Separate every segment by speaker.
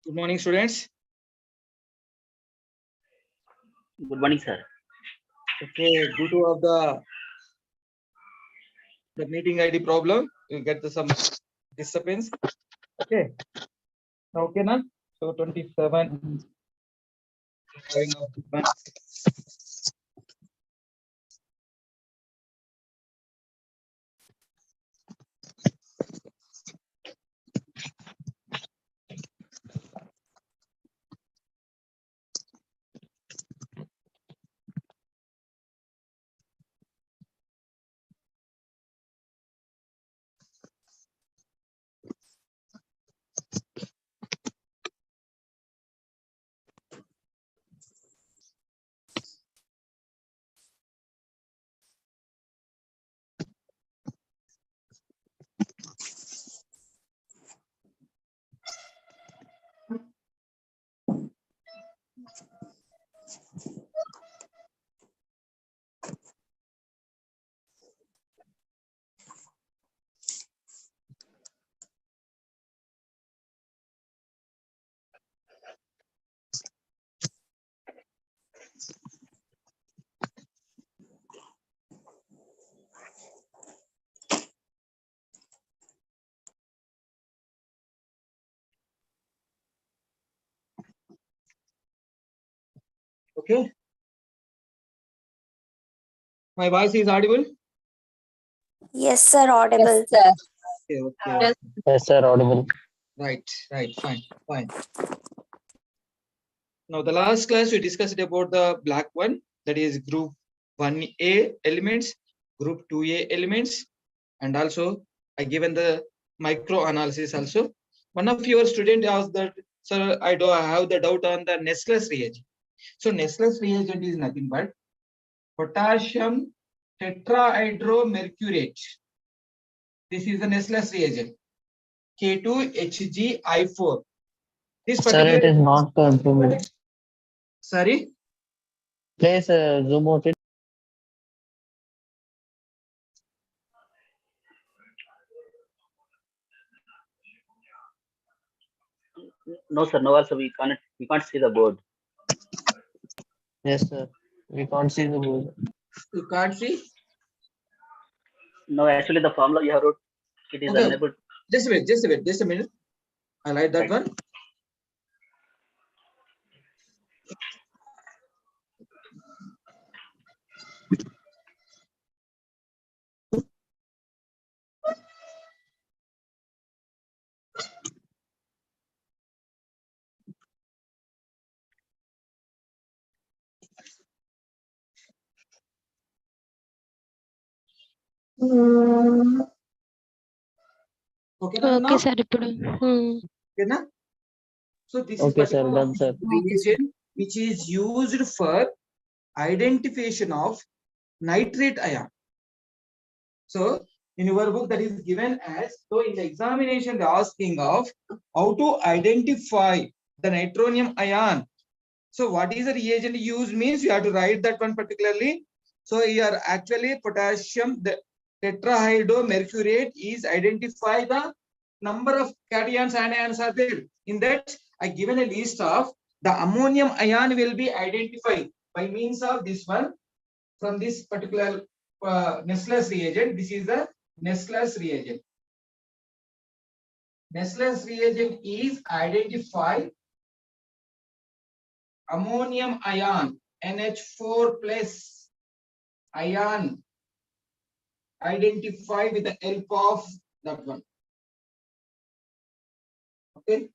Speaker 1: Good morning, students.
Speaker 2: Good morning, sir.
Speaker 1: Okay, due to of the meeting ID problem, you get some disturbance. Okay. Now, okay, na? So 27. Having a okay. My voice is audible.
Speaker 3: Yes, sir, audible.
Speaker 4: Yes, sir.
Speaker 1: Okay, okay.
Speaker 2: Yes, sir, audible.
Speaker 1: Right, fine. Now, the last class we discussed about the black one, that is group 1A elements, group 2A elements, and also I given the micro analysis also. One of your student asked that, sir, I have the doubt on the Nessler's reagent. So Nessler's reagent is nothing but potassium tetrahydromercurate. This is the Nessler's reagent. K2HgI4. This
Speaker 2: Sir, it is not improving.
Speaker 1: Sorry.
Speaker 2: Please zoom out it. No, sir. No, also we can't see the board. Yes, sir. We can't see the board.
Speaker 1: You can't see?
Speaker 2: No, actually the formula you have wrote, it is
Speaker 1: Okay.
Speaker 2: unable.
Speaker 1: Just a minute. I like that one. Okay,
Speaker 3: Okay, sir, ఇప్పుడు.
Speaker 1: Okay, na? So this
Speaker 2: Okay,
Speaker 1: is
Speaker 2: sir, done, sir.
Speaker 1: reagent which is used for identification of nitrate ion. So in your book that is given as, so in the examination they are asking of how to identify the nitronium ion. So what is the reagent used means you have to write that one particularly. So here actually potassium the tetrahydromercurate is identify the number of cations and anions are there. In that I given a list of the ammonium ion will be identified by means of this one from this particular Nessler's reagent. This is the Nessler's reagent. Nessler's reagent is identify ammonium ion NH4 plus ion identify with the help of that one. Okay,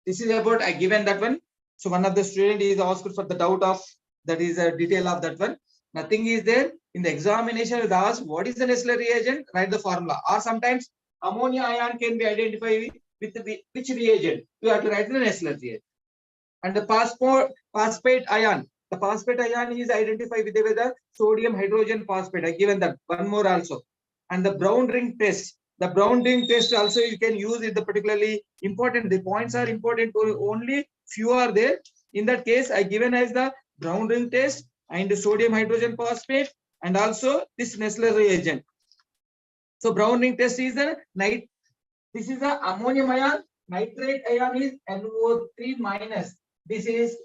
Speaker 1: this is about I given that one. So one of the student is asked for the doubt of that is a detail of that one. Nothing is there in the examination. It asks what is the Nessler reagent, write the formula, or sometimes ammonia ion can be identified with which reagent, you have to write the Nessler reagent. And the phosphate ion, the phosphate ion is identified with the sodium hydrogen phosphate. I given that one more also. And the brown ring test, the brown ring test also you can use it. The particularly important, the points are important, only few are there. In that case I given as the brown ring test and the sodium hydrogen phosphate and also this Nessler reagent. So brown ring test is the this is the ammonium ion, nitrate ion is NO3 minus. This is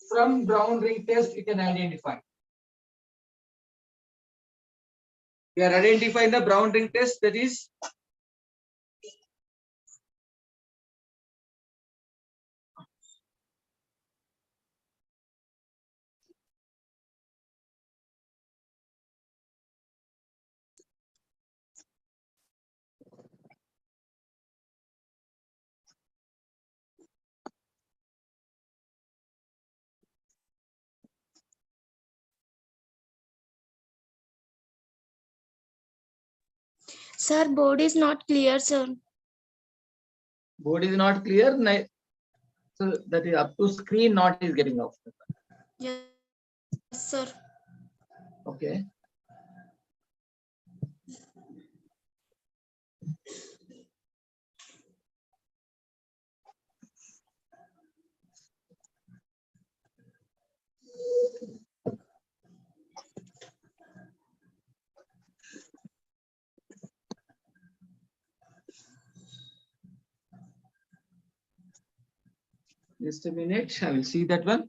Speaker 1: from brown ring test you can identify. We are identifying the brown ring test, that is
Speaker 3: Sir, board is not clear, sir.
Speaker 1: board is not clear. So that is up to screen not is getting off.
Speaker 3: Yes, sir.
Speaker 1: Okay. Just a minute, I will see that one.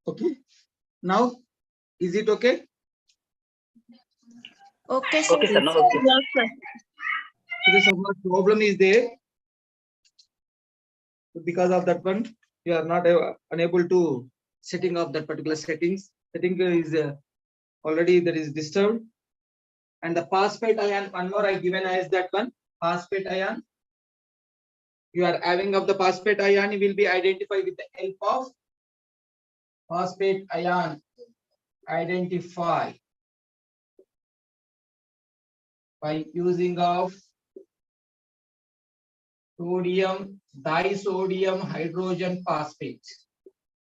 Speaker 1: Okay. Now, is it okay?
Speaker 3: Okay, sir.
Speaker 2: Okay, sir. No, okay.
Speaker 3: Yes, sir.
Speaker 1: Because some problem is there. Because of that one, you are not unable to setting up that particular settings. Setting is already that is disturbed. And the phosphate ion, one more I given as that one, phosphate ion. You are having of the phosphate ion, you will be identified with the help of phosphate ion. Identify by using of sodium disodium hydrogen phosphate.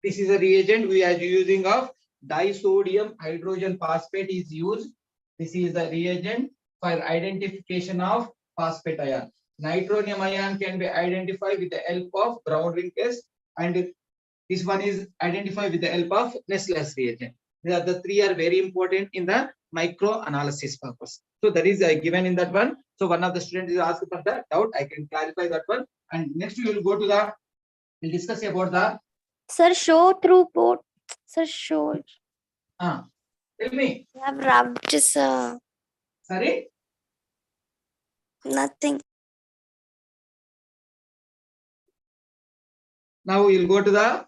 Speaker 1: This is a reagent we are using of disodium hydrogen phosphate is used. This is the reagent for identification of phosphate ion. Nitronium ion can be identified with the help of brown ring test, and this one is identified with the help of Nessler's reagent. The three are very important in the micro analysis purpose. So that is given in that one. So one of the students is asked for that doubt. I can clarify that one. And next we will go to the, we'll discuss about the.
Speaker 3: Sir, show through board. Sir, show.
Speaker 1: Tell me.
Speaker 3: I have rubbed, sir.
Speaker 1: Sorry.
Speaker 3: Nothing.
Speaker 1: Now we will go to the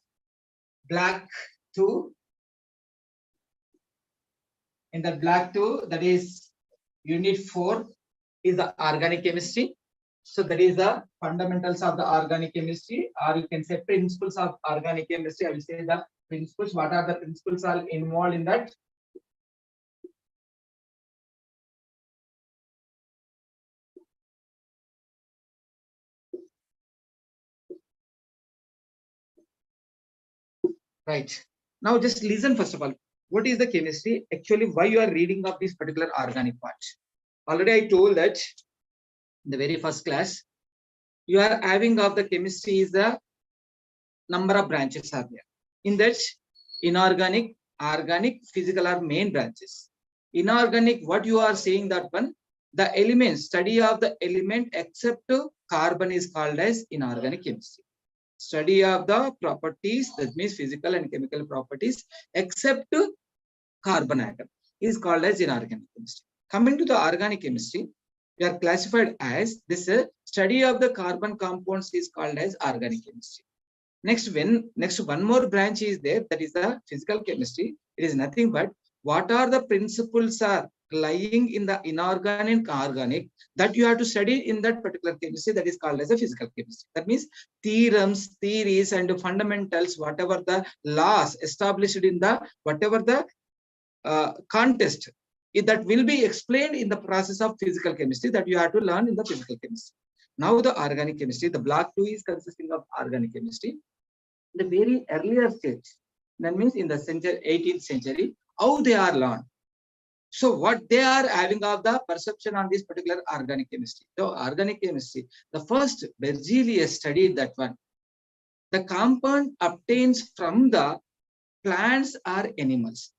Speaker 1: black 2. In the black 2, that is unit 4 is the organic chemistry. So that is the fundamentals of the organic chemistry, or you can say principles of organic chemistry. I will say the principles. What are the principles are involved in that? Right. Now just listen first of all. What is the chemistry? Actually, why you are reading of this particular organic part? Already I told that in the very first class, you are having of the chemistry is the number of branches are there. In that, inorganic, organic, physical are main branches. Inorganic, what you are saying that one, the elements, study of the element except carbon is called as inorganic chemistry. Study of the properties, that means physical and chemical properties, except carbon atom, is called as inorganic chemistry. Coming to the organic chemistry, we are classified as this study of the carbon compounds is called as organic chemistry. Next one more branch is there, that is the physical chemistry. It is nothing but what are the principles are lying in the inorganic and organic that you have to study in that particular chemistry, that is called as a physical chemistry. That means theorems, theories, and fundamentals, whatever the laws established in the whatever the contest that will be explained in the process of physical chemistry that you have to learn in the physical chemistry. Now the organic chemistry, the block 2 is consisting of organic chemistry. The very earlier stage, that means in the 18th century, how they are learned. So what they are having of the perception on this particular organic chemistry. So organic chemistry, the first Berzelius studied that one. The compound obtains from the plants or animals.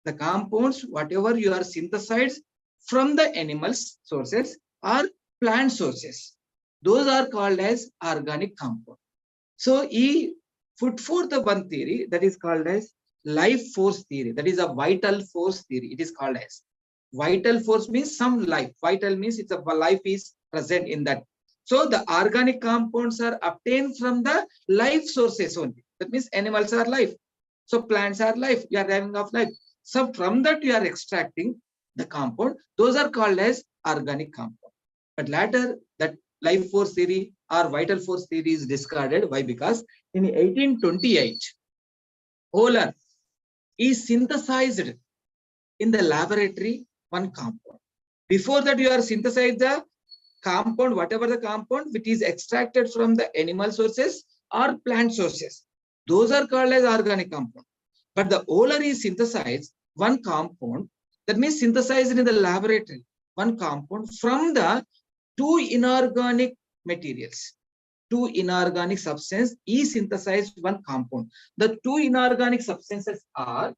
Speaker 1: The compounds, whatever you are synthesized from the animals sources or plant sources, those are called as organic compound. So he put forth the one theory that is called as life force theory. That is a vital force theory. It is called as vital force means some life. Vital means it's a life is present in that. So the organic compounds are obtained from the life sources only. That means animals are life. So plants are life. You are having of life. So from that you are extracting the compound. Those are called as organic compound. But later that life force theory or vital force theory is discarded. Why? Because in 1828, Euler is synthesized in the laboratory one compound. Before that, you are synthesized the compound, whatever the compound which is extracted from the animal sources or plant sources. Those are called as organic compound. But the Euler is synthesized one compound, that means synthesized in the laboratory one compound from the two inorganic materials. Two inorganic substances is synthesized one compound. The two inorganic substances are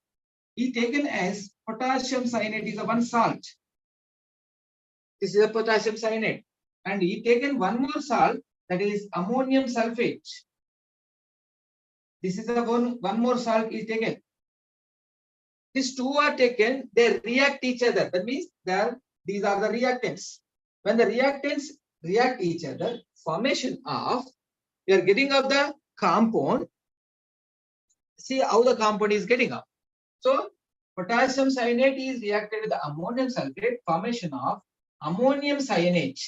Speaker 1: taken as potassium cyanide is a one salt. This is a potassium cyanide. And he taken one more salt, that is ammonium sulfate. This is a one more salt is taken. These two are taken, they react each other. That means these are the reactants. When the reactants react each other, formation of, we are getting of the compound. See how the compound is getting up. So potassium cyanide is reacted with the ammonium sulfate, formation of ammonium cyanate.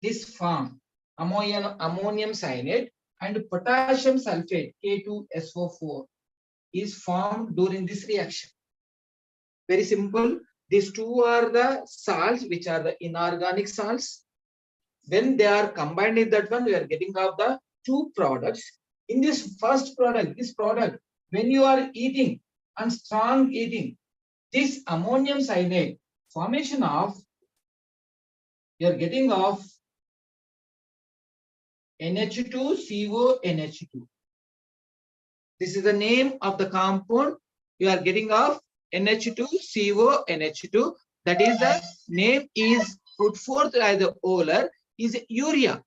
Speaker 1: This form ammonium cyanide and potassium sulfate K2SO4 is formed during this reaction. Very simple. These two are the salts which are the inorganic salts. When they are combined in that one, we are getting out the two products. In this first product, when you are eating and strong eating, this ammonium cyanide formation of, you are getting of NH2CONH2. This is the name of the compound. You are getting of NH2CONH2. That is the name is put forth by the Euler is urea.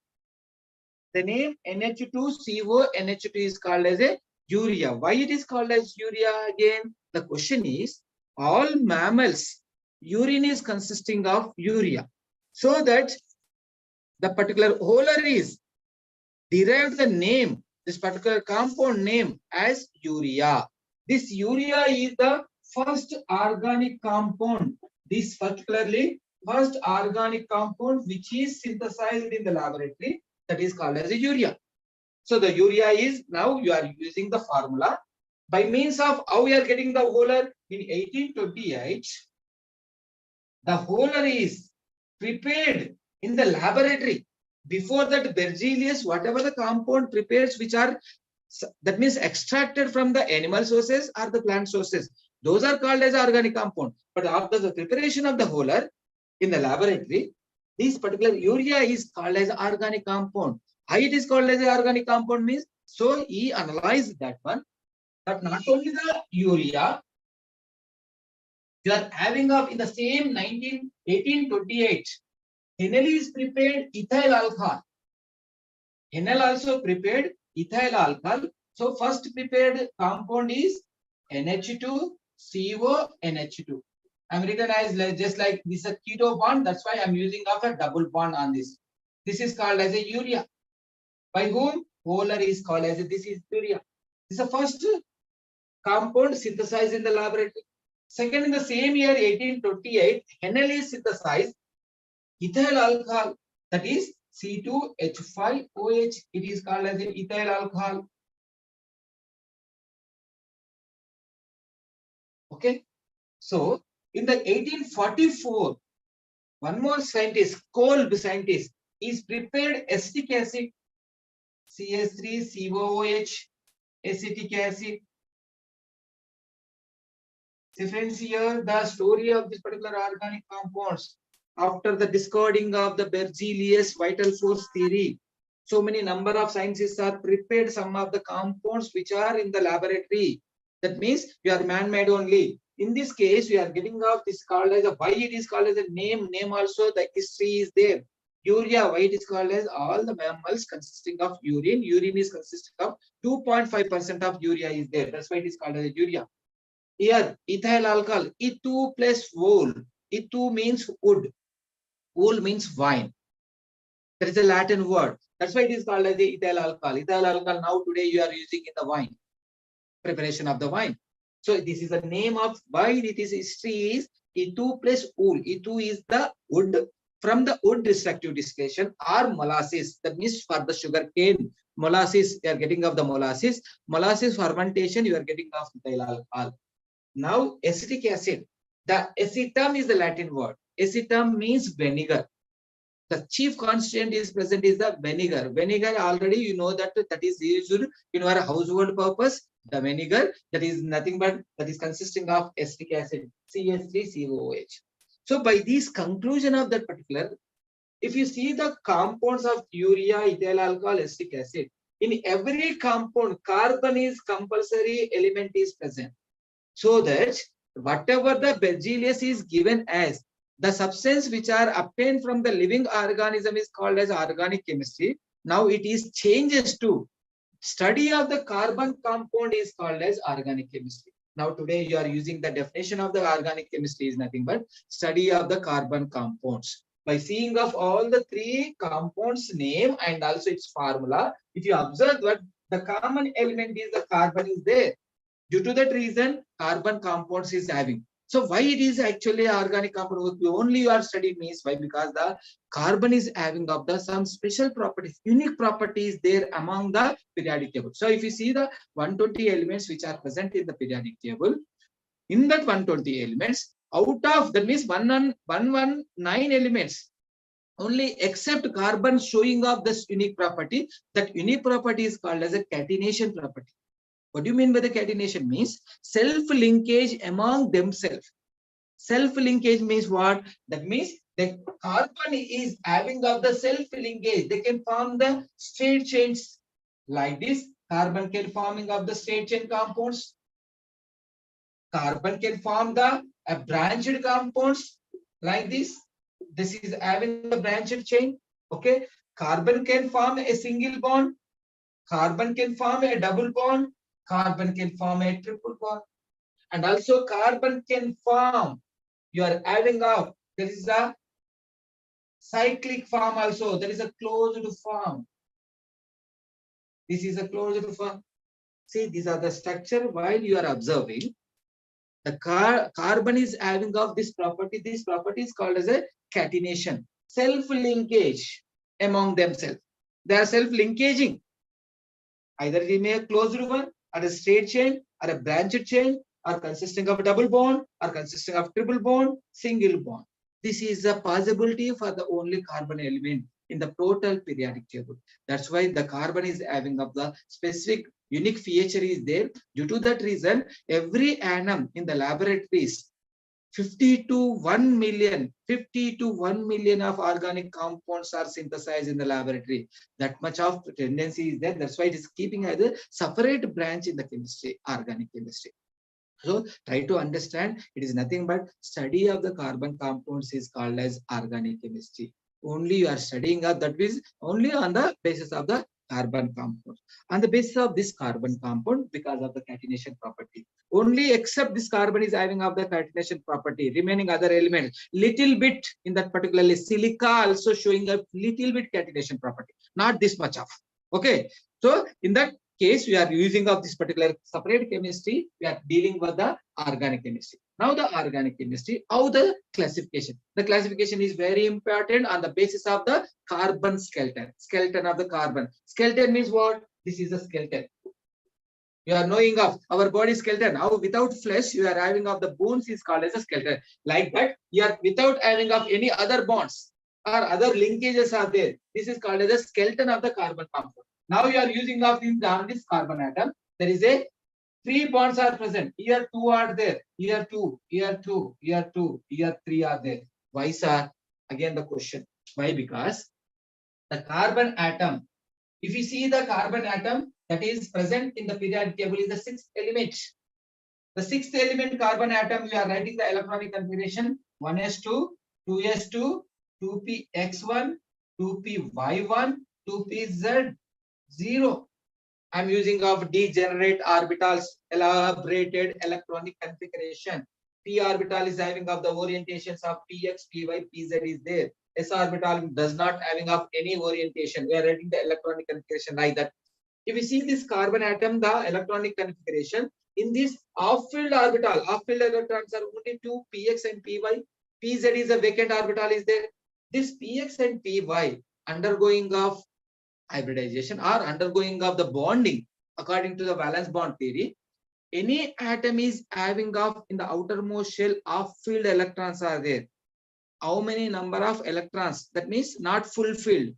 Speaker 1: The name NH2CONH2 is called as a urea. Why it is called as urea again? The question is, all mammals, urine is consisting of urea. So that the particular Euler is derived the name, this particular compound name as urea. This urea is the first organic compound. This particularly first organic compound which is synthesized in the laboratory, that is called as a urea. So the urea is, now you are using the formula by means of how we are getting the Euler in 1828. The Euler is prepared in the laboratory. Before that, Berzelius, whatever the compound prepares, which are, that means extracted from the animal sources or the plant sources, those are called as organic compound. But after the preparation of the Euler in the laboratory, this particular urea is called as organic compound. How it is called as an organic compound means, so he analyzed that one, that not only the urea, you are having of in the same 1828, Henel is prepared ethyl alcohol. Henel also prepared ethyl alcohol. So first prepared compound is NH2CONH2. I'm written as just like this a keto bond. That's why I'm using of a double bond on this. This is called as a urea. By whom? Kohler is called as this is urea. This is the first compound synthesized in the laboratory. Second, in the same year 1828, Henel is synthesized ethyl alcohol, that is C2H5OH. It is called as a ethyl alcohol. Okay. So in the 1844, one more scientist, Kolb scientist, is prepared acetic acid, CS3COOH, acetic acid. See friends, here the story of this particular organic compounds after the discarding of the Berzelius vital force theory. So many number of scientists are prepared some of the compounds which are in the laboratory. That means you are man-made only. In this case, we are getting off this called as a why it is called as a name also the history is there. Urea, why it is called as all the mammals consisting of urine. Urine is consisting of 2.5% of urea is there. That's why it is called as a urea. Here, ethyl alcohol, E2 plus wool. E2 means wood. Wool means wine. That is a Latin word. That's why it is called as the ethyl alcohol. Ethyl alcohol now today you are using in the wine, preparation of the wine. So this is the name of why it is history is E2 plus wool. E2 is the wood. From the wood destructive distillation or molasses. That means for the sugar cane molasses, you are getting of the molasses. Molasses fermentation, you are getting of ethyl alcohol. Now acetic acid. The acetum is the Latin word. Acetum means vinegar. The chief constituent is present is the vinegar. Vinegar already you know that is used in our household purpose. The vinegar that is nothing but that is consisting of acetic acid, CS3COOH. So by this conclusion of that particular, if you see the compounds of urea, ethyl alcohol, acetic acid, in every compound carbon is compulsory element is present. So that whatever the Berzelius is given as the substance which are obtained from the living organism is called as organic chemistry. Now it is changes to study of the carbon compound is called as organic chemistry. Now today you are using the definition of the organic chemistry is nothing but study of the carbon compounds. By seeing of all the three compounds name and also its formula, if you observe that the common element is the carbon is there. Due to that reason, carbon compounds is having. So why it is actually organic compound? Only you are studying means why? Because the carbon is having of the some special properties, unique properties there among the periodic table. So if you see the 120 elements which are present in the periodic table, in that 120 elements, out of that means 119 elements, only except carbon showing of this unique property, that unique property is called as a catenation property. What do you mean by the catenation? Means self-linkage among themselves. Self-linkage means what? That means the carbon is having of the self-linkage. They can form the straight chains like this. Carbon can forming of the straight chain compounds. Carbon can form the branched compounds like this. This is having the branched chain. Okay. Carbon can form a single bond. Carbon can form a double bond. Carbon can form a triple bond. And also carbon can form, you are adding up, there is a cyclic form also, there is a closed form. This is a closed form. See, these are the structure while you are observing. The carbon is having of this property. This property is called as a catenation. Self-linkage among themselves. They are self-linkaging. Either it may be a closed one, or a straight chain, or a branched chain, or consisting of a double bond, or consisting of triple bond, single bond. This is a possibility for the only carbon element in the total periodic table. That's why the carbon is having of the specific unique feature is there. Due to that reason, every annum in the laboratories, 50 to 1 million of organic compounds are synthesized in the laboratory. That much of tendency is there. That's why it is keeping as a separate branch in the chemistry, organic chemistry. So try to understand, it is nothing but study of the carbon compounds is called as organic chemistry. Only you are studying that is only on the basis of the carbon compound. On the basis of this carbon compound, because of the catenation property. Only except this carbon is having of the catenation property, remaining other elements, little bit in that particularly silica also showing a little bit catenation property, not this much of. Okay. So in that case, we are using of this particular separate chemistry, we are dealing with the organic chemistry. Now the organic chemistry, how the classification? The classification is very important on the basis of the carbon skeleton. Skeleton of the carbon. Skeleton means what? This is a skeleton. You are knowing of our body skeleton. How without flesh, you are having of the bones is called as a skeleton. Like that, you are without having of any other bonds or other linkages are there. This is called as a skeleton of the carbon compound. Now you are using of this carbon atom. There is a 3 bonds are present. Here 2 are there. Here 2, here 2, here 2, here 3 are there. Why, sir? Again the question. Why? Because the carbon atom, if you see the carbon atom that is present in the periodic table is the 6th element. The 6th element carbon atom, we are writing the electronic configuration 1s2, 2s2, 2px1, 2py1, 2pz0. I'm using of degenerate orbitals, elaborated electronic configuration. P orbital is having of the orientations of px, py, pz is there. S orbital does not having of any orientation. We are writing the electronic configuration like that. If you see this carbon atom, the electronic configuration, in this off-filled orbital, off-filled electrons are only 2, px and py. Pz is a vacant orbital is there. This px and py undergoing of hybridization or undergoing of the bonding according to the valence bond theory. Any atom is having of in the outermost shell off-filled electrons are there. How many number of electrons? That means not fulfilled,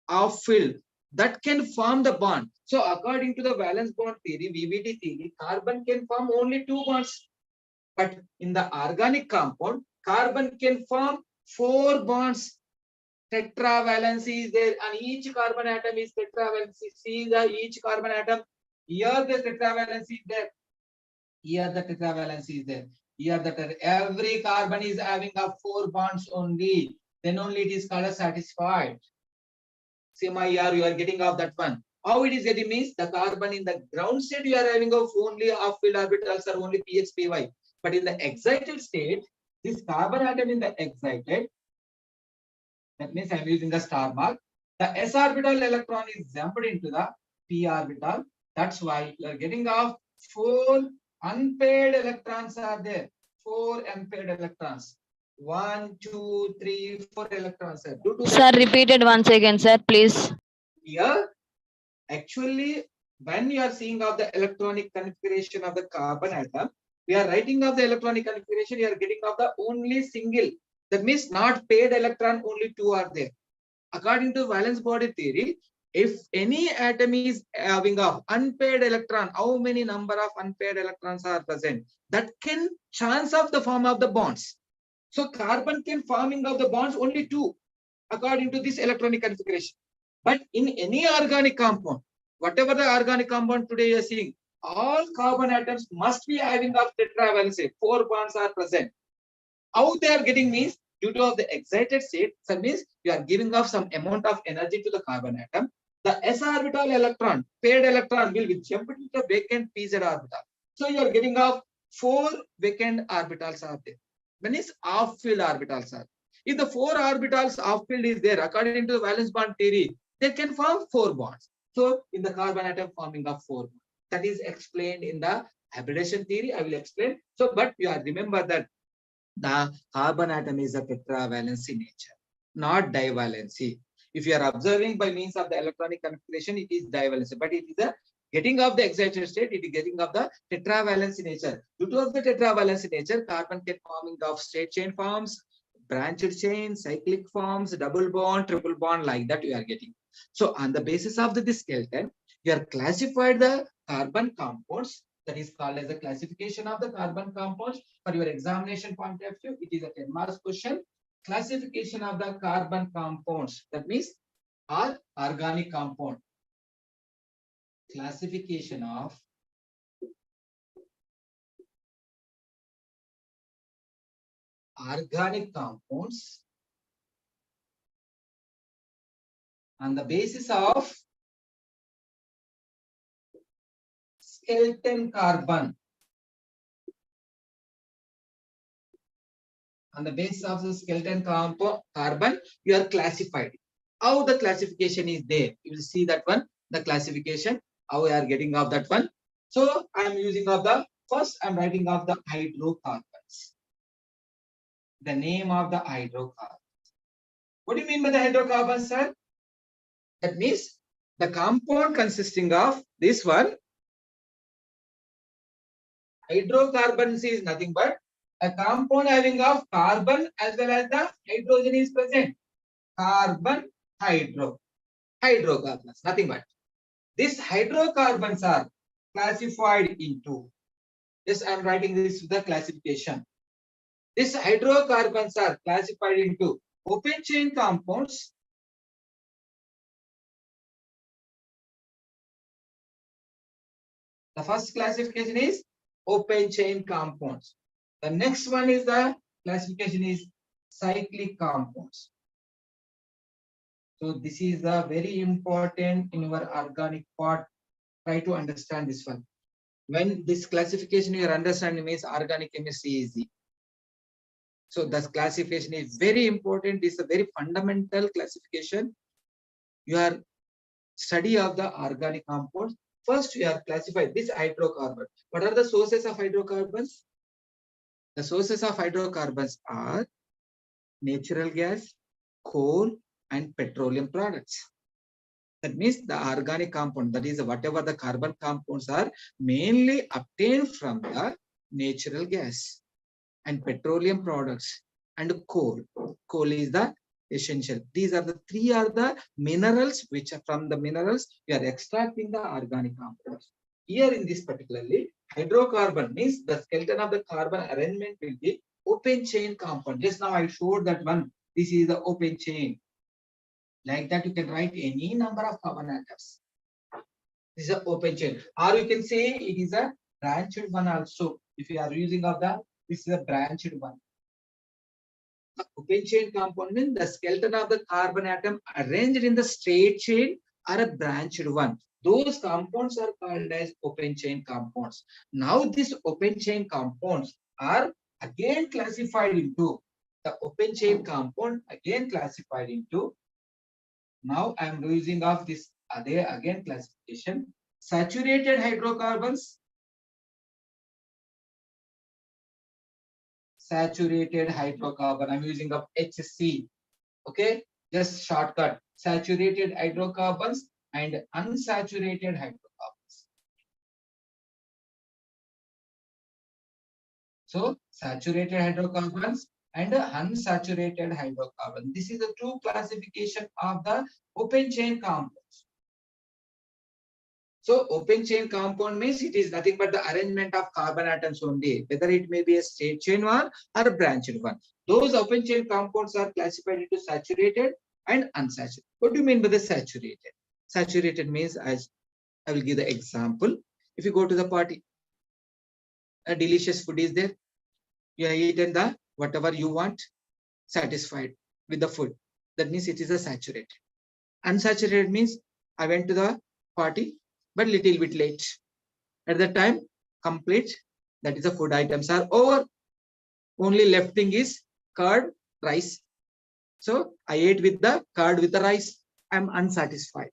Speaker 1: off-filled, that can form the bond. So according to the valence bond theory, VBD theory, carbon can form only 2 bonds. But in the organic compound, carbon can form 4 bonds. Tetravalency is there, and each carbon atom is tetravalency. See the each carbon atom. Here the tetravalency is there. Here the tetravalency is there. Here the every carbon is having a 4 bonds only. Then only it is called as satisfied. See my here you are getting off that one. How it is getting means the carbon in the ground state you are having of only off-filled orbitals are only px, py. But in the excited state, this carbon atom in the excited, that means I'm using the star mark. The s orbital electron is jumped into the p orbital. That's why you are getting off 4 unpaired electrons are there. 4 unpaired electrons. 1, 2, 3, 4 electrons. Due to
Speaker 4: Sir, repeat it once again, sir, please.
Speaker 1: here, actually, when you are seeing of the electronic configuration of the carbon atom, we are writing of the electronic configuration, you are getting of the only single. That means not paired electron, only 2 are there. According to valence body theory, if any atom is having of unpaired electron, how many number of unpaired electrons are present? That can chance of the form of the bonds. So carbon can forming of the bonds only 2, according to this electronic configuration. But in any organic compound, whatever the organic compound today you are seeing, all carbon atoms must be having of tetravalency. 4 bonds are present. How they are getting means due to the excited state, that means you are giving off some amount of energy to the carbon atom. The s orbital electron, paired electron will be jumped into the vacant pz orbital. So you are getting off 4 vacant orbitals are there. When is off-filled orbitals are. If the 4 orbitals off-filled is there, according to the valence bond theory, they can form 4 bonds. So in the carbon atom forming of 4 bonds. That is explained in the hybridization theory. I will explain. So, but you are remember that the carbon atom is a tetravalency nature, not divalency. If you are observing by means of the electronic configuration, it is divalency, but it is a getting of the excited state, it is getting of the tetravalency nature. Due to the tetravalency nature, carbon can forming of straight chain forms, branched chain, cyclic forms, double bond, triple bond, like that you are getting. So on the basis of this skeleton, you are classified the carbon compounds. That is called as the classification of the carbon compounds. For your examination point of view, it is a 10 marks question. Classification of the carbon compounds. That means are organic compound. Classification of organic compounds on the basis of skeleton carbon. On the basis of the skeleton carbon, you are classified. How the classification is there? You will see that one, the classification, how we are getting of that one. So I am using of the first, I am writing of the hydrocarbons. The name of the hydrocarbons. What do you mean by the hydrocarbons, sir? That means the compound consisting of this one. Hydrocarbons is nothing but a compound having of carbon as well as the hydrogen is present. Carbon, hydrocarbons, nothing but. These hydrocarbons are classified into. Yes, I am writing this with the classification. These hydrocarbons are classified into open chain compounds, the first classification is open chain compounds. The next one is the classification is cyclic compounds. So this is the very important in your organic part. Try to understand this one. When this classification you are understanding means organic chemistry is easy. So this classification is very important. This is a very fundamental classification. Your study of the organic compounds. First, we have classified this hydrocarbon. What are the sources of hydrocarbons? The sources of hydrocarbons are natural gas, coal, and petroleum products. That means the organic compound, that is whatever the carbon compounds are mainly obtained from the natural gas and petroleum products and coal. Coal is the essential. These are the three are the minerals which are from the minerals we are extracting the organic compounds. Here in this particularly hydrocarbon means the skeleton of the carbon arrangement will be open chain compound. Just now I showed that one. This is the open chain. Like that you can write any number of carbon atoms. This is an open chain. Or you can say it is a branched one also. If you are using of the, this is a branched one. The open chain compound means the skeleton of the carbon atom arranged in the straight chain or a branched one. Those compounds are called as open chain compounds. Now these open chain compounds are again classified into the open chain compound again classified into. Now I am using of this again classification. Saturated hydrocarbons. Saturated hydrocarbon. I'm using of HC. Okay, just shortcut. Saturated hydrocarbons and unsaturated hydrocarbons. So saturated hydrocarbons and unsaturated hydrocarbon. This is the two classification of the open chain compounds. So open chain compound means it is nothing but the arrangement of carbon atoms only, whether it may be a straight chain one or a branched one. Those open chain compounds are classified into saturated and unsaturated. What do you mean by the saturated? Saturated means, as I will give the example. If you go to the party, a delicious food is there. You are eaten the whatever you want, satisfied with the food. That means it is a saturated. Unsaturated means I went to the party, but little bit late. At the time, complete. That is the food items are over. Only left thing is curd, rice. So I ate with the curd with the rice. I am unsatisfied.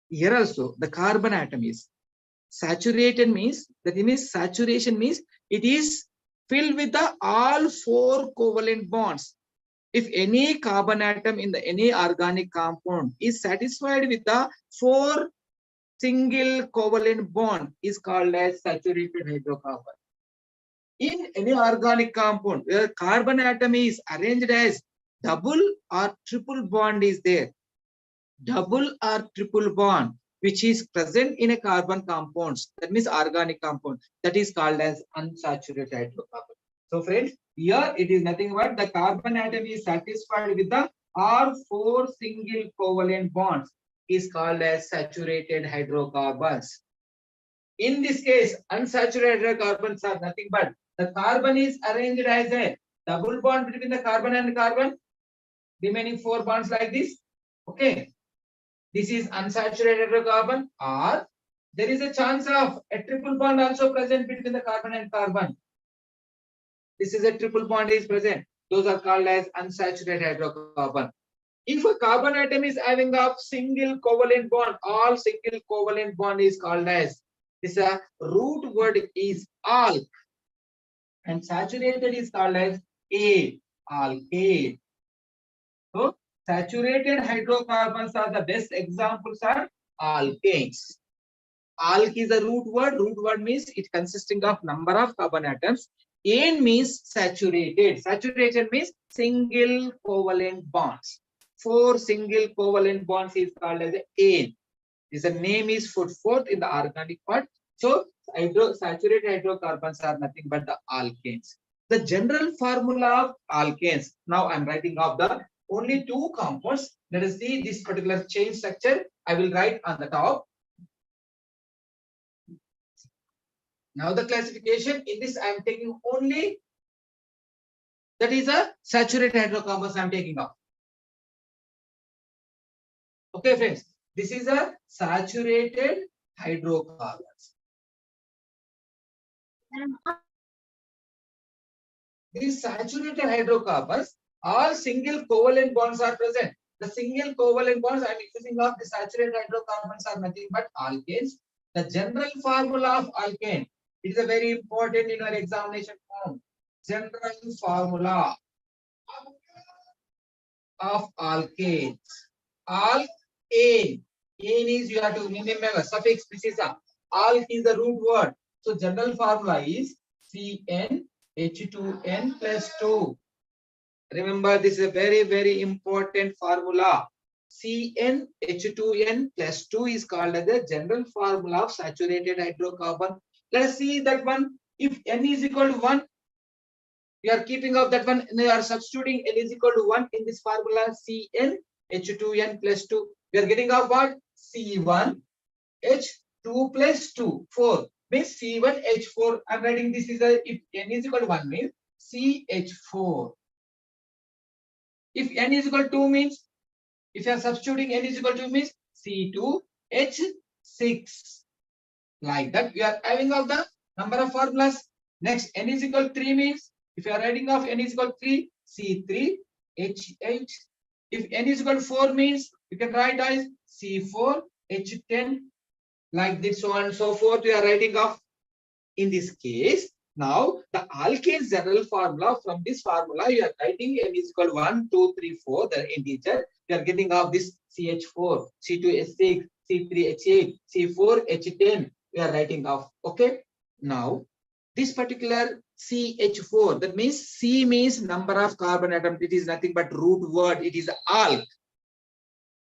Speaker 1: Here also the carbon atom is saturated means that means saturation means it is filled with the all four covalent bonds. If any carbon atom in the any organic compound is satisfied with the four single covalent bond is called as saturated hydrocarbon. In any organic compound where carbon atom is arranged as double or triple bond is there. Double or triple bond which is present in a carbon compounds, that means organic compound, that is called as unsaturated hydrocarbon. So friends, here it is nothing but the carbon atom is satisfied with the R4 single covalent bonds is called as saturated hydrocarbons. In this case, unsaturated hydrocarbons are nothing but the carbon is arranged as a double bond between the carbon and carbon, remaining four bonds like this. Okay. This is unsaturated hydrocarbon, or there is a chance of a triple bond also present between the carbon and carbon. This is a triple bond is present. Those are called as unsaturated hydrocarbon. If a carbon atom is having a single covalent bond, all single covalent bond is called as, this root word is alk, and saturated is called as alkane. So saturated hydrocarbons are the best examples are alkanes. Alk is a root word. Root word means it consisting of number of carbon atoms. Ane means saturated. Saturated means single covalent bonds. 4 single covalent bonds is called as ane. This name is put forth in the organic part. So saturated hydrocarbons are nothing but the alkanes. The general formula of alkanes. Now I'm writing off the only 2 compounds. Let us see this particular chain structure. I will write on the top. Now the classification in this I am taking only, that is a saturated hydrocarbons I am taking off. Okay friends, this is a saturated hydrocarbons. These saturated hydrocarbons, all single covalent bonds are present. The single covalent bonds I am using of the saturated hydrocarbons are nothing but alkanes. The general formula of alkane, it is a very important in our examination form. General formula of alkanes. Alkane. Ane is, you have to remember suffix. This is a alk is the root word. So general formula is CnH2n plus 2. Remember, this is a very, very important formula. CnH2n plus 2 is called as the general formula of saturated hydrocarbon. Let us see that one. If n is equal to 1, you are keeping up that one, you are substituting n is equal to 1 in this formula CnH2n plus 2. We are getting out what? C1H2 plus 2, 4 means C1H4. I'm writing this is a, if n is equal to 1 means CH4. If n is equal to 2 means, if you are substituting n is equal to 2 means C2H6. Like that, we are having of the number of formulas. Next, n is equal to 3 means, if you are writing of n is equal to 3, C3H8. If n is equal to 4 means, you can write as C4H10. Like this, so on and so forth, we are writing of. In this case, now the alkane's general formula, from this formula, you are writing n is equal to 1, 2, 3, 4, the integer. You are getting of this CH4, C2H6, C3H8, C4H10. We are writing off. Okay. Now, this particular CH4, that means C means number of carbon atoms. It is nothing but root word. It is alk.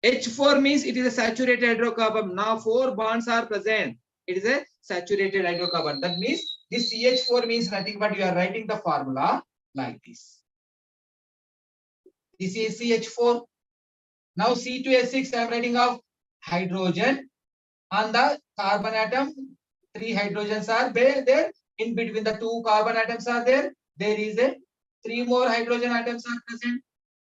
Speaker 1: H4 means it is a saturated hydrocarbon. Now 4 bonds are present. It is a saturated hydrocarbon. That means this CH4 means nothing but you are writing the formula like this. This is CH4. Now C2H6 I am writing of hydrogen on the carbon atom. 3 hydrogens are there. In between the 2 carbon atoms are there. There is a 3 more hydrogen atoms are present.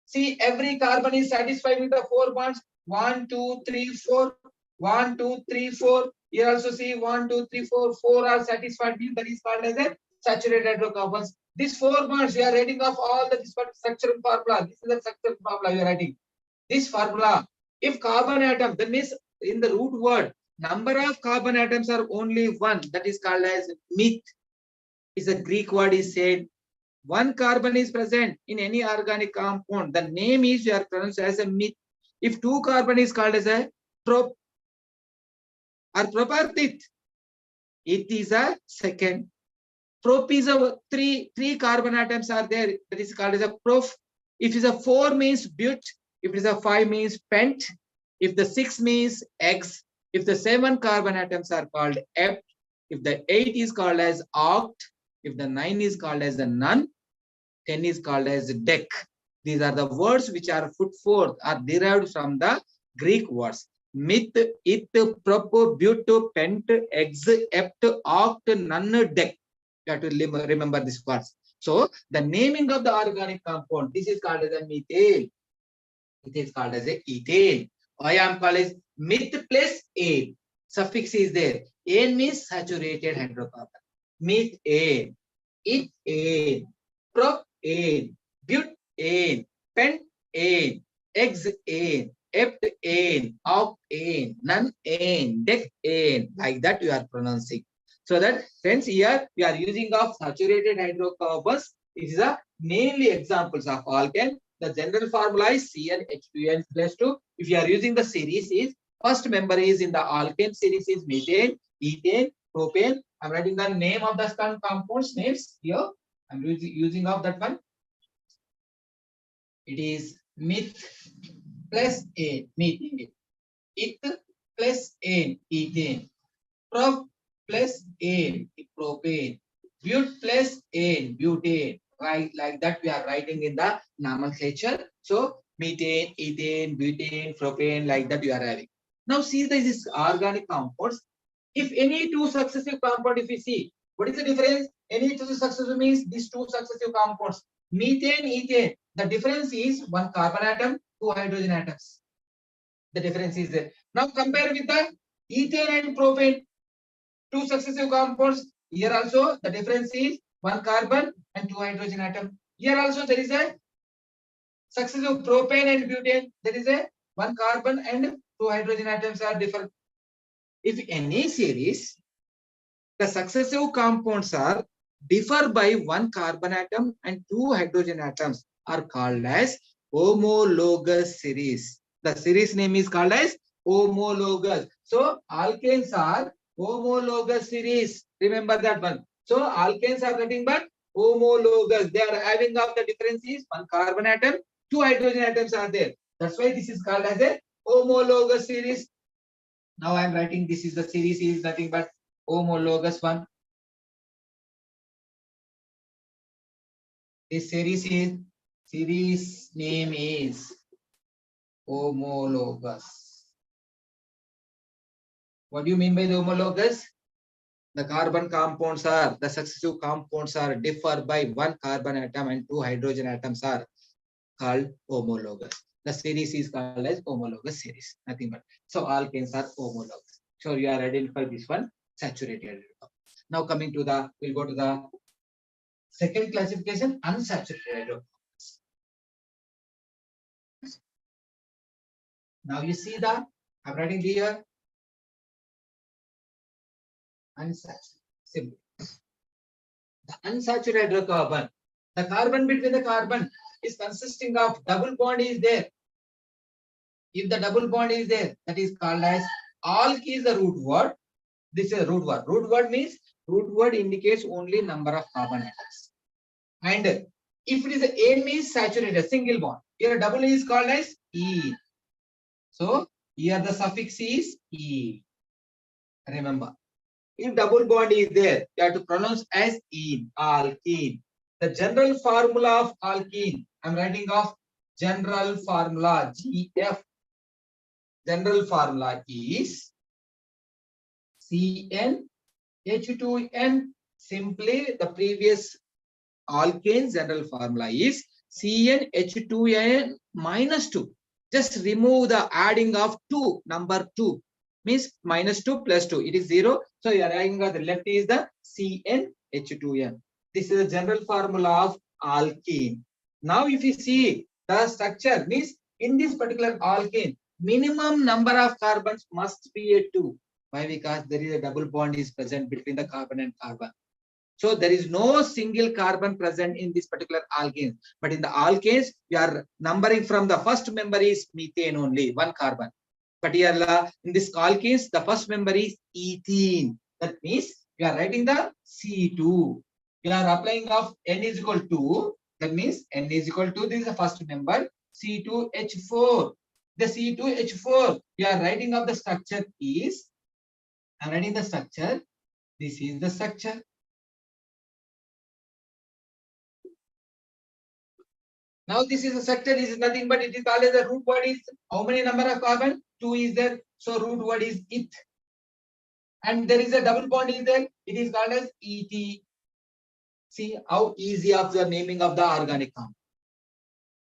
Speaker 1: See, every carbon is satisfied with the 4 bonds. 1, 2, 3, 4. 1, 2, 3, 4. Here also see 1, 2, 3, 4. 4 are satisfied. That is called as a saturated hydrocarbons. These 4 bonds, we are writing of all the structural formula. This is the structural formula we are writing. This formula, if carbon atom, that means in the root word, number of carbon atoms are only 1. That is called as meth. Is a Greek word is said. 1 carbon is present in any organic compound. The name is you are pronounced as a meth. If 2 carbon is called as a prop or proparthit, it is a second. Prop is a 3 carbon atoms are there. That is called as a prof. If it is a 4 means but. If it is a 5 means pent. If the 6 means x. If the 7 carbon atoms are called ept. If the 8 is called as oct. If the 9 is called as a non. 10 is called as dec. These are the words which are put forth, are derived from the Greek words. Meth, it, prop, but, pent, ex, ept, oct, non, dec. You have to remember these words. So the naming of the organic compound, this is called as a methane. It is called as a ethane. Why I am called as meth plus ane. Suffix is there. Ane means saturated hydrocarbon. Methane, ethane, propane, butane, pentane, hexane, heptane, octane, nonane, decane. Like that you are pronouncing. So that friends, here we are using of saturated hydrocarbons. It is a mainly examples of alkane. The general formula is CnH2n plus 2. If you are using the series, is first member is in the alkane series is methane, ethane, propane. I'm writing the name of the compounds names here. I'm using of that one. It is meth plus ane, methane. Eth plus ane, ethane. Prop plus ane, propane. But plus ane, butane. Right, like that we are writing in the nomenclature. So methane, ethane, butane, propane, like that you are having. Now see this organic compounds. If any two successive compound, if we see, what is the difference? Any two successive means these two successive compounds. Methane, ethane. The difference is one carbon atom, two hydrogen atoms. The difference is there. Now compare with the ethane and propane. Two successive compounds. Here also the difference is one carbon and two hydrogen atom. Here also there is a successive propane and butane. There is a one carbon and two hydrogen atoms are different. If any series, the successive compounds are differ by one carbon atom and two hydrogen atoms are called as homologous series. The series name is called as homologous. So alkanes are homologous series. Remember that one. So alkanes are nothing but homologous. They are having of the differences one carbon atom, two hydrogen atoms are there. That's why this is called as a homologous series. Now I am writing this is the series is nothing but homologous one. This series name is homologous. What do you mean by the homologous? The carbon compounds are, the successive compounds are differ by one carbon atom and two hydrogen atoms are called homologous. The series is called as homologous series, nothing but. So alkanes are homologous. So you are identify this one, saturated. Now coming to the, we'll go to the second classification, unsaturated hydrocarbons. Now you see the, I'm writing here, unsaturated. Simple. The unsaturated hydrocarbon, the carbon between the carbon is consisting of double bond is there. If the double bond is there, that is called as alk is the root word. This is a root word. Root word means root word indicates only number of carbon atoms. And if it is a N means saturated, single bond. Here double is called as E. So here the suffix is E. Remember, if double bond is there, you have to pronounce as ene, alkene. The general formula of alkene, I'm writing off general formula GF. General formula is CnH2n. Simply the previous alkane general formula is CnH2n minus 2. Just remove the adding of 2, number 2 means minus 2 plus 2. It is 0. So you are adding the left is the CnH2n. This is the general formula of alkene. Now if you see the structure means in this particular alkene, minimum number of carbons must be a 2. Why? Because there is a double bond is present between the carbon and carbon. So there is no single carbon present in this particular alkene. But in the alkanes, we are numbering from the first member is methane only, one carbon. But here in this alkanes, the first member is ethene. That means we are writing the C2. We are applying of N is equal to, that means N is equal to, this is the first member, C2H4. The C2H4, we are writing of the structure is, I am writing the structure. This is the structure. Now this is a structure, this is nothing but it is called as the root word is how many number of carbon? 2 is there. So root word is eth. And there is a double bond is there. It is called as ET. See how easy of the naming of the organic compound.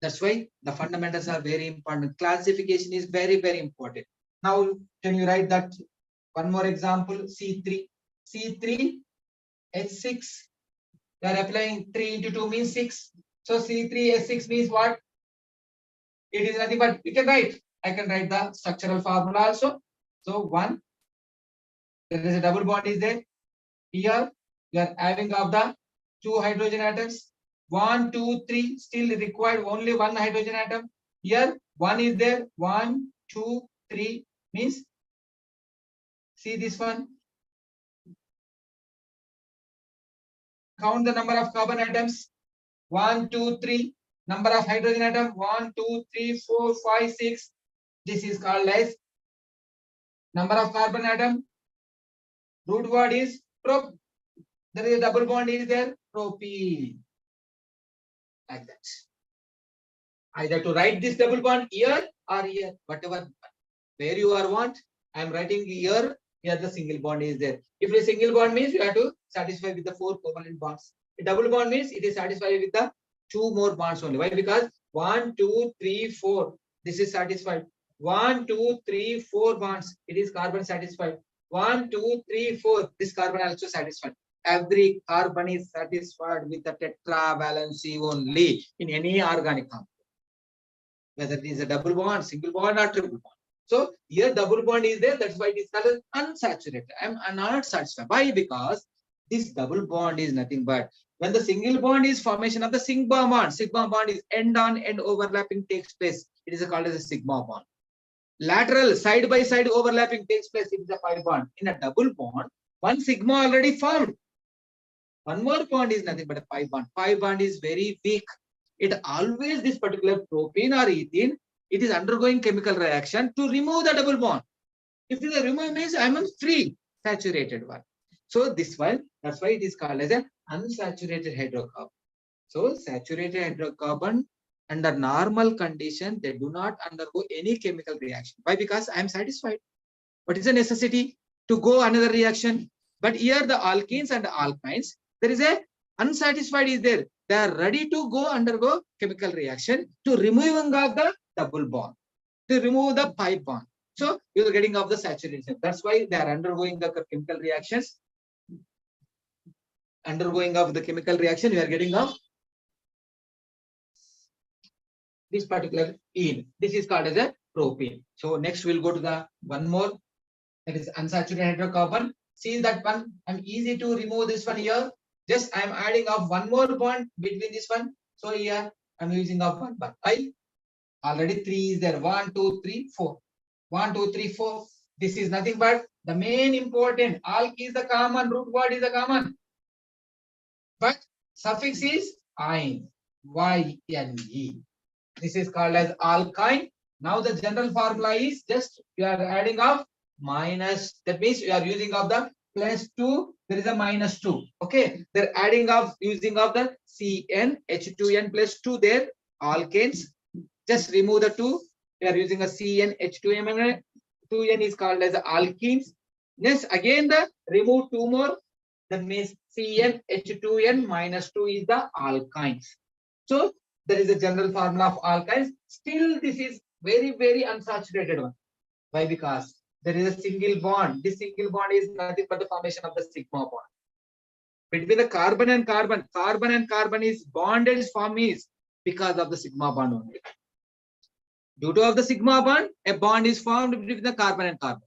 Speaker 1: That's why the fundamentals are very important. Classification is very, very important. Now, can you write that one more example? C3. C3, H6. We are applying 3 into 2 means 6. So C3, H6 means what? It is nothing but you can write. I can write the structural formula also. So 1, there is a double bond is there. Here, you are having of the 2 hydrogen atoms. 1, 2, 3, still required only 1 hydrogen atom. Here, 1 is there. 1, 2, 3 means, see this one. Count the number of carbon atoms. 1, 2, 3. Number of hydrogen atom. 1, 2, 3, 4, 5, 6. This is called as number of carbon atom. Root word is prop. There is a double bond is there. Propene. Like that. Either to write this double bond here or here, whatever, where you are want. I am writing here. Here the single bond is there. If a single bond means you have to satisfy with the 4 covalent bonds. A double bond means it is satisfied with the 2 more bonds only. Why? Because 1, 2, 3, 4. This is satisfied. 1, 2, 3, 4 bonds. It is carbon satisfied. 1, 2, 3, 4. This carbon also satisfied. Every carbon is satisfied with the tetravalency only in any organic compound. Whether it is a double bond, single bond, or triple bond. So here double bond is there. That's why it is called unsaturated. I'm not satisfied. Why? Because this double bond is nothing but when the single bond is formation of the sigma bond. Sigma bond is end-on end overlapping takes place. It is called as a sigma bond. Lateral side by side overlapping takes place. It is a pi bond. In a double bond, one sigma already formed. One more bond is nothing but a pi bond. Pi bond is very weak. It always this particular propene or ethene, it is undergoing chemical reaction to remove the double bond. If it is a remove means I am a free saturated one. So this one, that's why it is called as an unsaturated hydrocarbon. So saturated hydrocarbon under normal condition, they do not undergo any chemical reaction. Why? Because I am satisfied. What is the necessity to go another reaction? But here the alkenes and the alkynes, there is a unsatisfied is there. They are ready to go undergo chemical reaction to removing of the double bond, to remove the pi bond. So you are getting of the saturation. That's why they are undergoing the chemical reactions. Undergoing of the chemical reaction, you are getting of this particular ene. This is called as a propene. So next we'll go to the one more, that is unsaturated hydrocarbon. See that one, I'm easy to remove this one here. Just I'm adding up one more bond between this one. So here I'm using up one bond. I already 3 is there. 1, 2, 3, 4. 1, 2, 3, 4. This is nothing but the main important. Alk is the common, root word is the common. But suffix is ine. Y-N-E. This is called as alkyne. Now the general formula is just you are adding up minus. That means you are using of the plus 2. There is a minus 2. Okay. They're adding up using of the CN H2N plus 2 there. Alkanes. Just remove the 2. We are using a CN H2N. 2N is called as alkenes. Next again the remove 2 more. That means CN H2N minus 2 is the alkynes. So there is a general formula of alkynes. Still this is very, very unsaturated one. Why? Because there is a single bond. This single bond is nothing but the formation of the sigma bond. Between the carbon and carbon is bonded form is because of the sigma bond only. Due to of the sigma bond, a bond is formed between the carbon and carbon.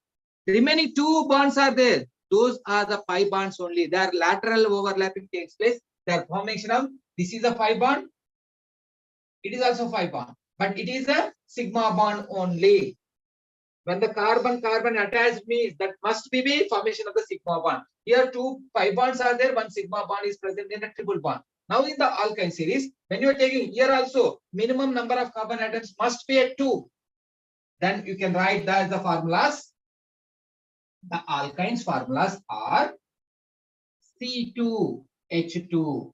Speaker 1: The remaining 2 bonds are there. Those are the pi bonds only. Their lateral overlapping takes place. Their formation of this is a pi bond. It is also pi bond, but it is a sigma bond only. When the carbon attached means that must be the formation of the sigma bond. Here 2 pi bonds are there. 1 sigma bond is present in a triple bond. Now in the alkyne series, when you are taking here also minimum number of carbon atoms must be at 2. Then you can write that the formulas. The alkynes formulas are C2H2.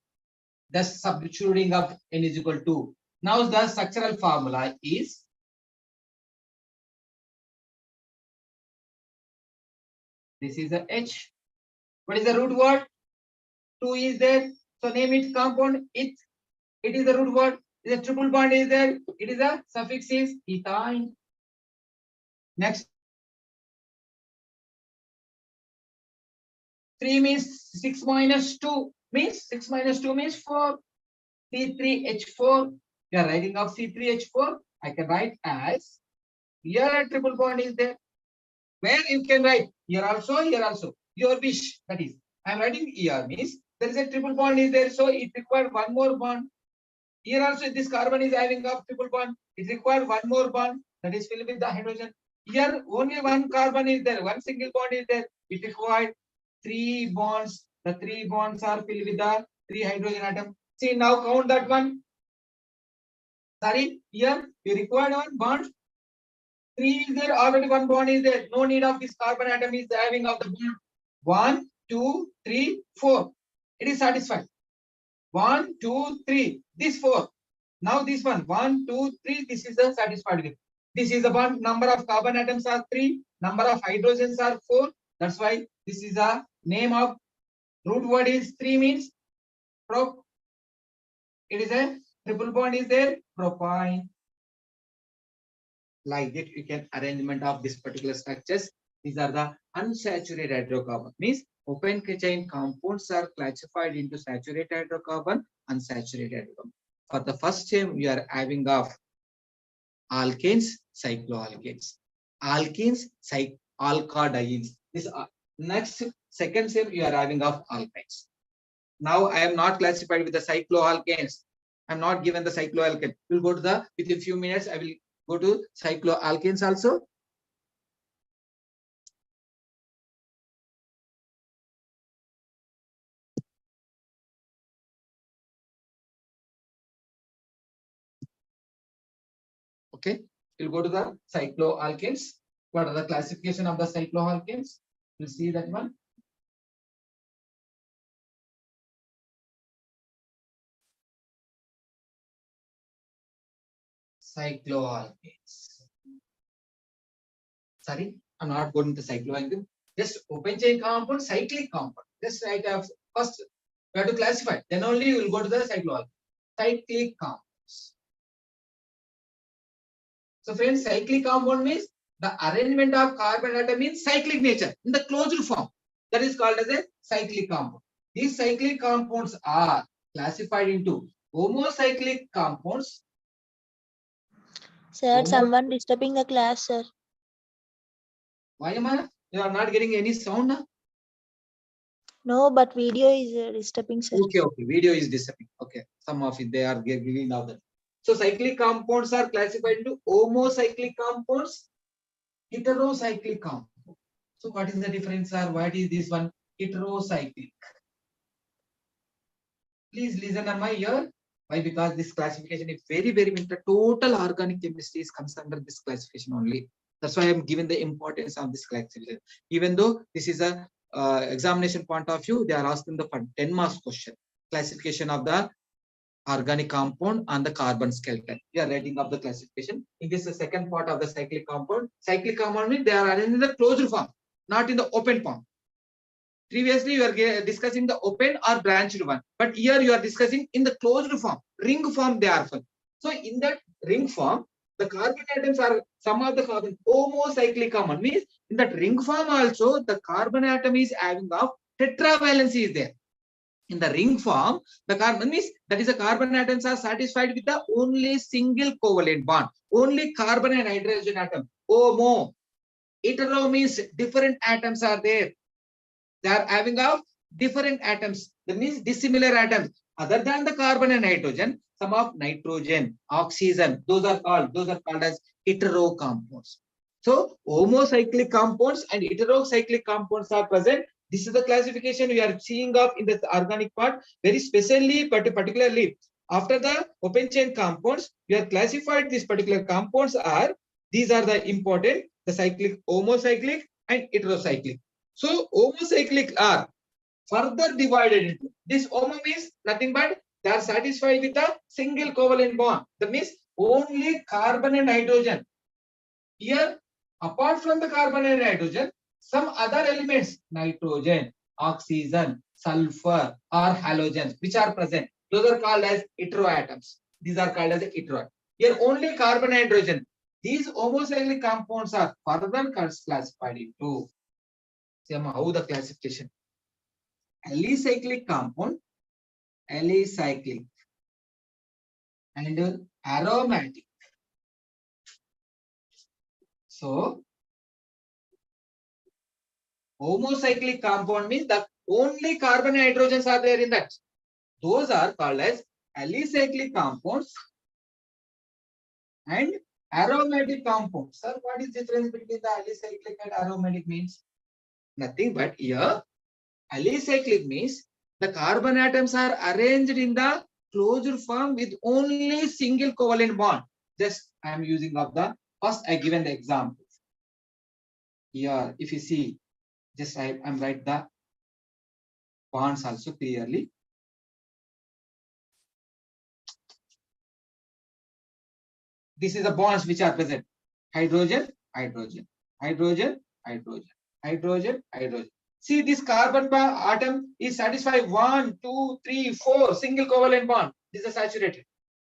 Speaker 1: Thus substituting of N is equal to. Now the structural formula is this is the H. What is the root word? 2 is there. So name it compound. It is the root word. The triple bond is there. It is a suffix is ethyne. Next. 3 means 6 minus 2 means 6 minus 2 means 4. C3H4. You are writing of C3H4. I can write as here a triple bond is there. Where you can write here also, your wish. That is, I am writing here means there is a triple bond is there, so it requires one more bond. Here also this carbon is having a triple bond. It requires one more bond that is filled with the hydrogen. Here only one carbon is there, one single bond is there. It requires 3 bonds. The 3 bonds are filled with the 3 hydrogen atoms. See, now count that one. Sorry, here you require one bond. 3 is there, already one bond is there. No need of this carbon atom is having of the bond. 1, 2, 3, 4. It is satisfied. 1, 2, 3. This 4. Now this one. 1, 2, 3. This is the satisfied with. This is the bond. Number of carbon atoms are 3. Number of hydrogens are 4. That's why this is a name of root word is 3 means prop. It is a triple bond is there. Propyne. Like that, you can arrangement of this particular structures. These are the unsaturated hydrocarbon. Means open chain compounds are classified into saturated hydrocarbon, unsaturated hydrocarbon. For the first chain, we are having of alkanes, cycloalkanes, alkenes, alkadienes. This next second chain you are having of alkynes. Now I am not classified with the cycloalkanes. I am not given the cycloalkane. We'll go to the within a few minutes. I will go to cycloalkanes also. Okay, we'll go to the cycloalkanes. What are the classification of the cycloalkanes? We'll see that one. Cycloalkanes. Sorry, I'm not going to cycloalkane. Just open chain compound, cyclic compound. Just write off first. We have to classify. Then only you will go to the cycloalkane. Cyclic compounds. So friends, cyclic compound means the arrangement of carbon atom in cyclic nature in the closed form. That is called as a cyclic compound. These cyclic compounds are classified into homocyclic compounds.
Speaker 5: Sir, someone disturbing the class, sir.
Speaker 1: Why am I? You are not getting any sound now?
Speaker 5: No, but video is disturbing, sir.
Speaker 1: Okay, video is disturbing. Okay, some of it they are giving now that. So cyclic compounds are classified into homocyclic compounds, heterocyclic compounds. So what is the difference, sir? What is this one? Heterocyclic. Please listen on my ear. Why? Because this classification is very, very important. Total organic chemistry comes under this classification only. That's why I'm giving the importance of this classification. Even though this is a examination point of view, they are asking the 10 marks question. Classification of the organic compound and the carbon skeleton. We are writing up the classification. In this, the second part of the cyclic compound. Cyclic compound means they are arranged in the closed form, not in the open form. Previously, you are discussing the open or branched one, but here you are discussing in the closed form, ring form they are found. So in that ring form, the carbon atoms are some of the carbon homocyclic compound means in that ring form also the carbon atom is having of tetravalency is there. In the ring form, the carbon means that is the carbon atoms are satisfied with the only single covalent bond, only carbon and hydrogen atom. Homo. Hetero means different atoms are there. They are having of different atoms. That means dissimilar atoms. Other than the carbon and hydrogen, some of nitrogen, oxygen, those are called as hetero compounds. So homocyclic compounds and heterocyclic compounds are present. This is the classification we are seeing of in the organic part. Very specially, particularly after the open chain compounds, we are classified these particular compounds are, these are the important, the cyclic, homocyclic and heterocyclic. So homocyclic are further divided into this. Homo means nothing but they are satisfied with a single covalent bond. That means only carbon and hydrogen. Here, apart from the carbon and hydrogen, some other elements, nitrogen, oxygen, sulfur, or halogens, which are present. Those are called as heteroatoms. These are called as heteroid. Here only carbon hydrogen. These homocyclic compounds are further classified into. See how the classification. Alicyclic compound, alicyclic, and aromatic. So homocyclic compound means that only carbon and hydrogens are there in that. Those are called as alicyclic compounds and aromatic compounds. Sir, what is the difference between the alicyclic and aromatic means? Nothing but here, alicyclic means the carbon atoms are arranged in the closed form with only single covalent bond. Just I am using of the first I given the example. Here, if you see, just I am write the bonds also clearly. This is the bonds which are present. Hydrogen, hydrogen, hydrogen, hydrogen, hydrogen, hydrogen. See, this carbon atom is satisfied 1, 2, 3, 4 single covalent bond. This is saturated.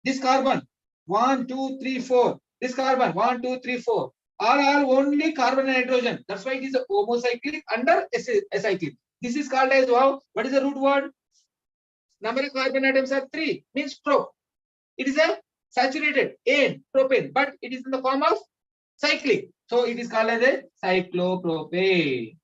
Speaker 1: This carbon 1, 2, 3, 4. This carbon 1, 2, 3, 4. Are only carbon and hydrogen. That's why it is a homocyclic under acyclic. This is called as wow. What is the root word? Number of carbon atoms are 3. Means prop. It is a saturated N propane, but it is in the form of cyclic. So it is called as a cyclopropane.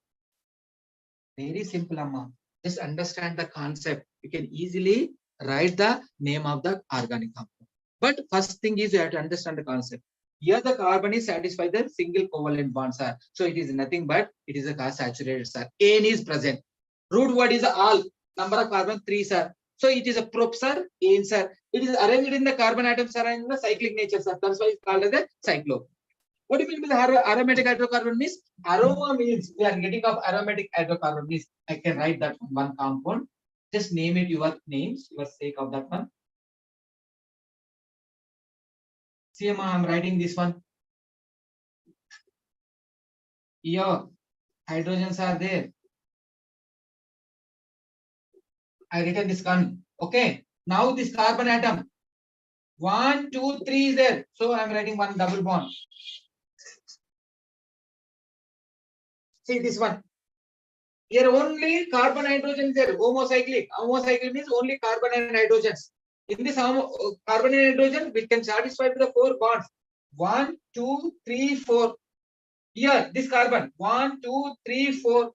Speaker 1: Very simple, Amma. Just understand the concept. You can easily write the name of the organic compound. But first thing is you have to understand the concept. Here the carbon is satisfied the single covalent bonds are. So it is nothing but it is a saturated sir. N is present. Root word is all. Number of carbon 3 sir. So it is a prop sir, N sir. It is arranged in the carbon atoms are in the cyclic nature sir. That's why it's called as a cyclo. What do you mean by the aromatic hydrocarbon means? Aroma means we are getting of aromatic hydrocarbon means I can write that one compound. Just name it your names, your sake of that one. See, I am writing this one. Here, hydrogens are there. I written this one. Okay. Now this carbon atom. 1, 2, 3 is there. So I am writing one double bond. See this one. Here only carbon hydrogen is there. Homocyclic. Homocyclic means only carbon and hydrogens. In this carbon and hydrogen, we can satisfy the 4 bonds. 1, 2, 3, 4. Here this carbon. 1, 2, 3, 4.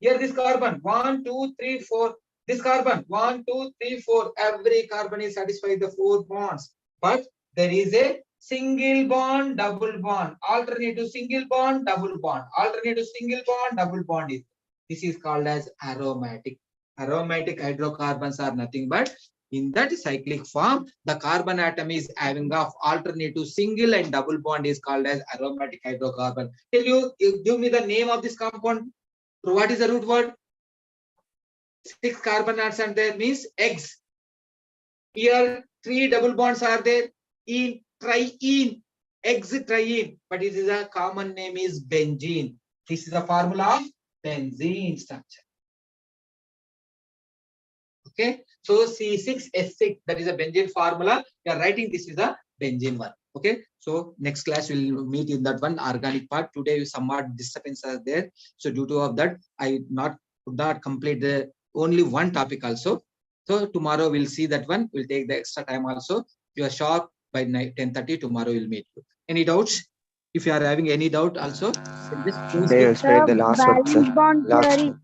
Speaker 1: Here this carbon. 1, 2, 3, 4. This carbon. 1, 2, 3, 4. Every carbon is satisfied the 4 bonds. But there is a single bond, double bond. Alternative single bond, double bond. Alternative single bond, double bond is. This is called as aromatic. Aromatic hydrocarbons are nothing but in that cyclic form, the carbon atom is having of alternative single and double bond is called as aromatic hydrocarbon. Can you give me the name of this compound? What is the root word? 6 carbon atoms are there means X. Here 3 double bonds are there. In triene, X-triene, but it is a common name is benzene. This is the formula of benzene structure. Okay, so C6H6, that is a benzene formula. We are writing this is a benzene one. Okay, so next class we'll meet in that one organic part. Today somewhat disturbance are there, so due to of that I could not complete the only one topic also. So tomorrow we'll see that one. We'll take the extra time also. If you are sharp by 10:30 tomorrow we'll meet you. Any doubts? If you are having any doubt also, just
Speaker 6: They explain the last one, sir.
Speaker 7: Valence bond
Speaker 6: Last
Speaker 7: theory.
Speaker 6: one.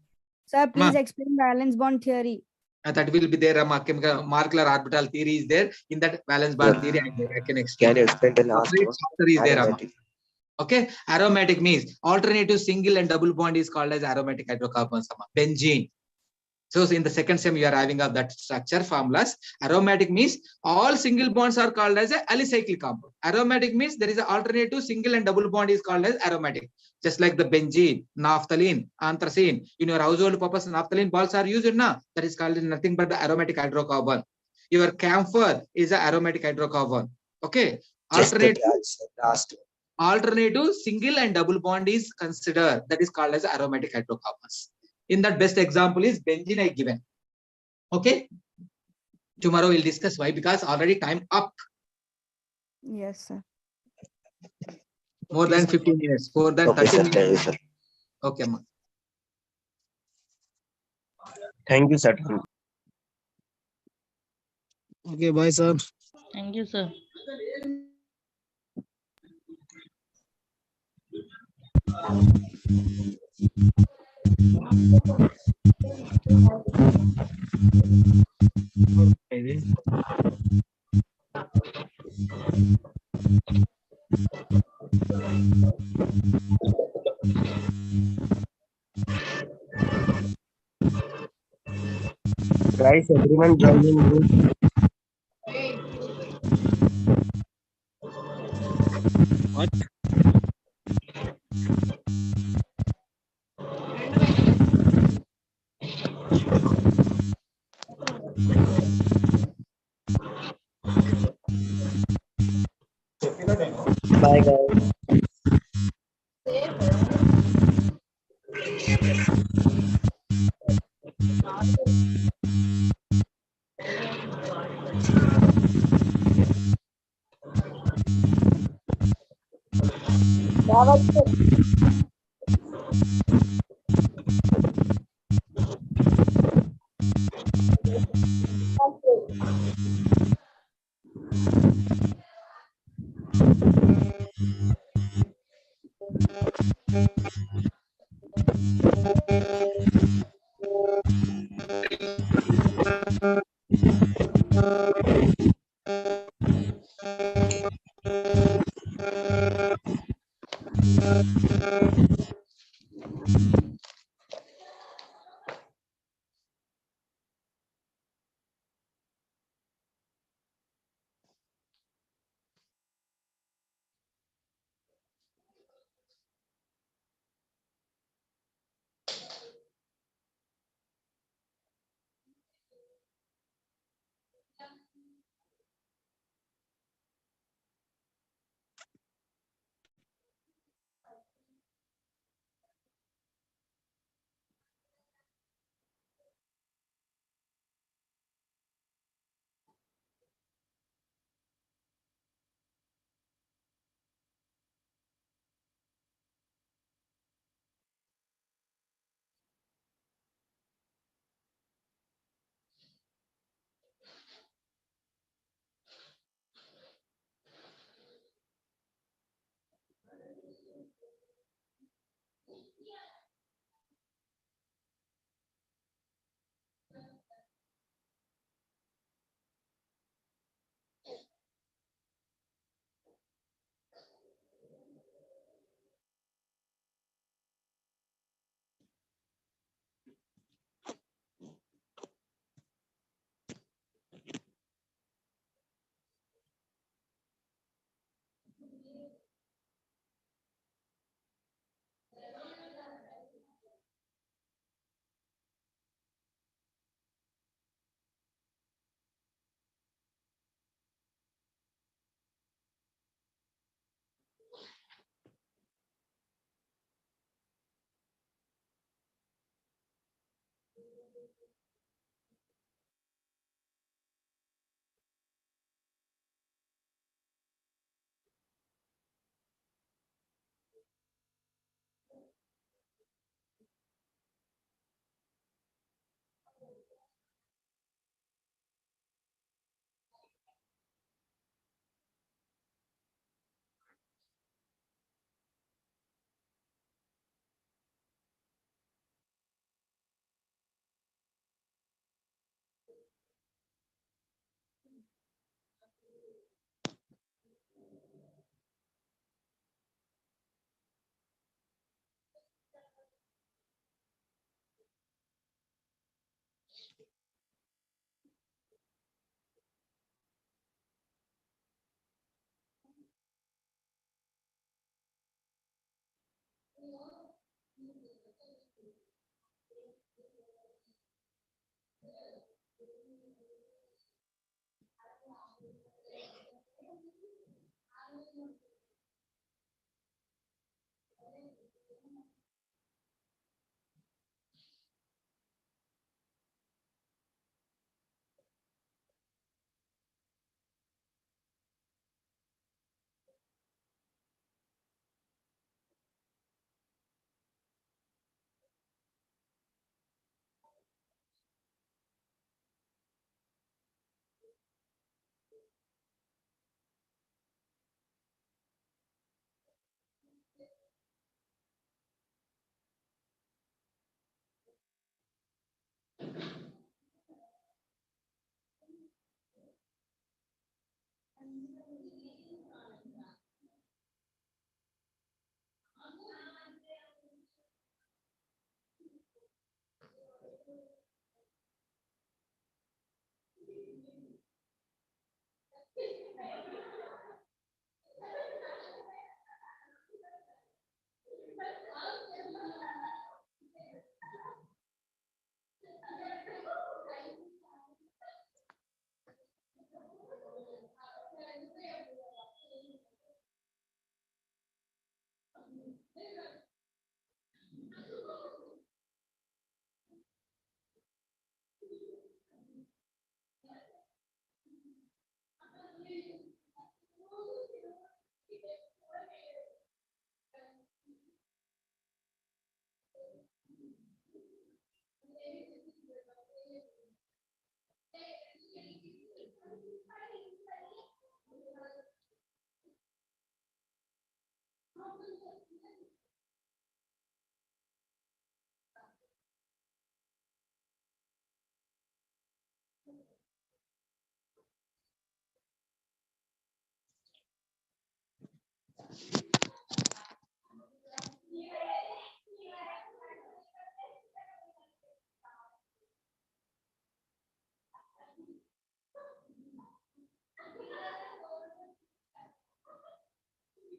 Speaker 7: Sir, please explain valence bond theory.
Speaker 1: that will be there. Molecular orbital theory is there. In that valence bond theory, I can explain.
Speaker 6: Can you explain the last one?
Speaker 1: Chapter is there,
Speaker 6: Aromatic.
Speaker 1: Okay, aromatic means alternative single and double bond is called as aromatic hydrocarbons. Benzene. So in the second sem you are having of that structure formulas. Aromatic means all single bonds are called as a alicyclic compound. Aromatic means there is an alternative single and double bond is called as aromatic. Just like the benzene, naphthalene, anthracene. In your household purpose, naphthalene balls are used now. That is called nothing but the aromatic hydrocarbon. Your camphor is an aromatic hydrocarbon. Okay. Alternative single and double bond is considered. That is called as aromatic hydrocarbons. In that best example is benzene I given. Okay. Tomorrow we'll discuss why, because already time up.
Speaker 7: Yes, sir.
Speaker 1: More than 15 minutes, more than
Speaker 6: Okay,
Speaker 1: 30
Speaker 6: sir. Thank you,
Speaker 1: minutes.
Speaker 6: sir.
Speaker 1: Okay, ma.
Speaker 6: Thank you, sir.
Speaker 8: Okay, bye, sir.
Speaker 4: Thank you, sir.
Speaker 6: Guys, everyone joining me.
Speaker 8: What?
Speaker 6: Bye, guys.